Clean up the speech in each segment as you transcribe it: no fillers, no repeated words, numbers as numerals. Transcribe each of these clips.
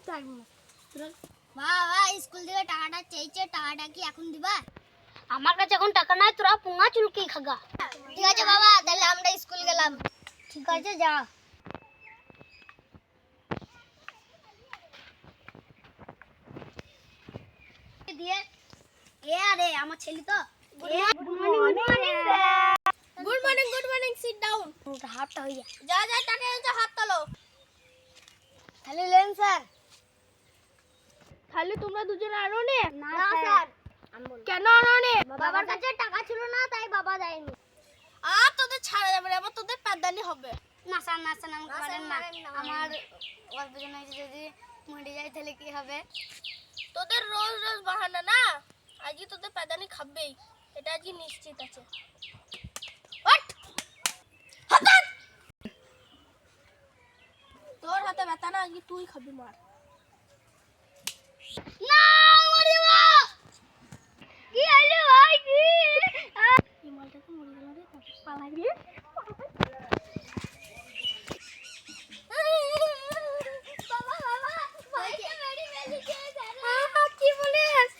বাবা স্কুল থেকে টাকাটা চাইছে, টাকাটা কি এখন দিবা? আমার কাছে এখন টাকা নাই, তোরা পুঙ্গা চুলকি খাগা। ঠিক আছে বাবা, তাহলে আমরা স্কুল গেলাম। ঠিক আছে যা। দিয়ে আরে আমার ছেলে তো। Good morning sir. Good morning, sit down. হাতটা হয়ে যায়। যা টাকা এনেছো হাত তোলো। তাহলে লেন স্যার। তাহলে তোমরা দুজন আনো নে? না স্যার। কেন আনো নে? বাবার কাছে টাকা ছিল না, তাই বাবা দেয়নি। আর তোদের ছাড়া যাবে না, আবার তোদের পাদানি হবে। না স্যার, আমাকে মারেন না। আমার অল্প জন্য যদি মরে যায় তাহলে কি হবে? তোদের রোজ বাহানা না, আজকে তোদের পাদানি খাবেই, এটা আজকে নিশ্চিত আছে। তোর হাতে ব্যথা না, আজকে তুই খাবি মার। না মরে যাবো। কি হলো ভাই কি? এই মালটাকে মরে গেল রে, তারপর পালাই গিয়ে কি বলিস?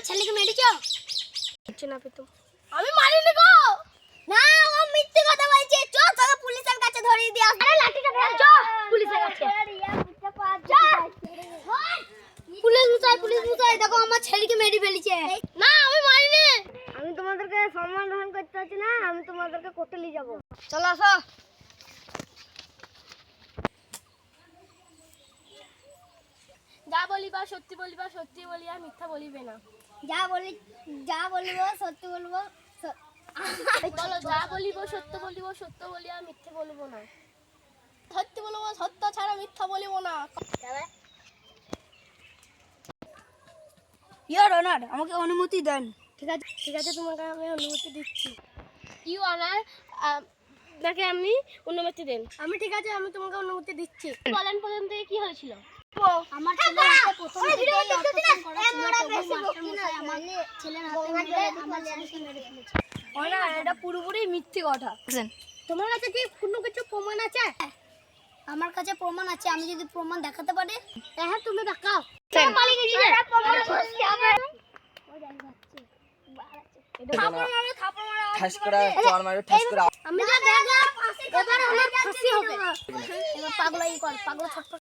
ছেলেকে মেরেছো? আমি মারিনি গো। না, ও মিথ্যে কথা বলছে। চল তোকে পুলিশের কাছে ধরিয়ে দিয়ে আসবো। আরে লাঠিটা ফেল, চল পুলিশের কাছে। পুলিশ মুসাই দেখো আমার ছেলেকে মেরে ফেলেছে। না আমি মারিনি। আমি তোমাদেরকে সম্মান গ্রহণ করতে পারছি না, আমি তোমাদেরকে কোর্টে নিয়ে যাবো। চলো আসো। যা বলিবা সত্যি বলিবা, সত্যি বলিয়া মিথ্যা বলিবে না। যা বলবো সত্যি বলবো। বলো, যা বলিব সত্য বলিব, সত্য বলিয়া মিথ্যে বলবো না। সত্যি বলবো, সত্য ছাড়া মিথ্যা বলিব না। ইওর অনার, আমাকে অনুমতি দেন। ঠিক আছে তোমাকে আমি অনুমতি দিচ্ছি। ইউ অনার, আপনাকে আমি অনুমতি দেন। ঠিক আছে, আমি তোমাকে অনুমতি দিচ্ছি। বলেন প্রথম থেকে কি হয়েছিল? আমার ছেলের হাতে প্রথম থেকেই অপারেশন করা ছিল, তবু মাস্টারমশাই আমার ছেলের হাতে মেরে আমার ছেলেকে মেরে ফেলেছে। অনার, এটা পুরোপুরি মিথ্যে কথা। তোমার কাছে কি কোনো কিছু প্রমাণ আছে? আমার কাছে প্রমাণ আছে, আমি যদি প্রমাণ দেখাতে পারি। হ্যাঁ, তুমি দেখাও। ঠাস করে চড় মারবে, ঠাস করে। আমি যা দেখলাম এবার আমার ফাঁসি হবে। এবার পাগলা কর, পাগলা ছটফট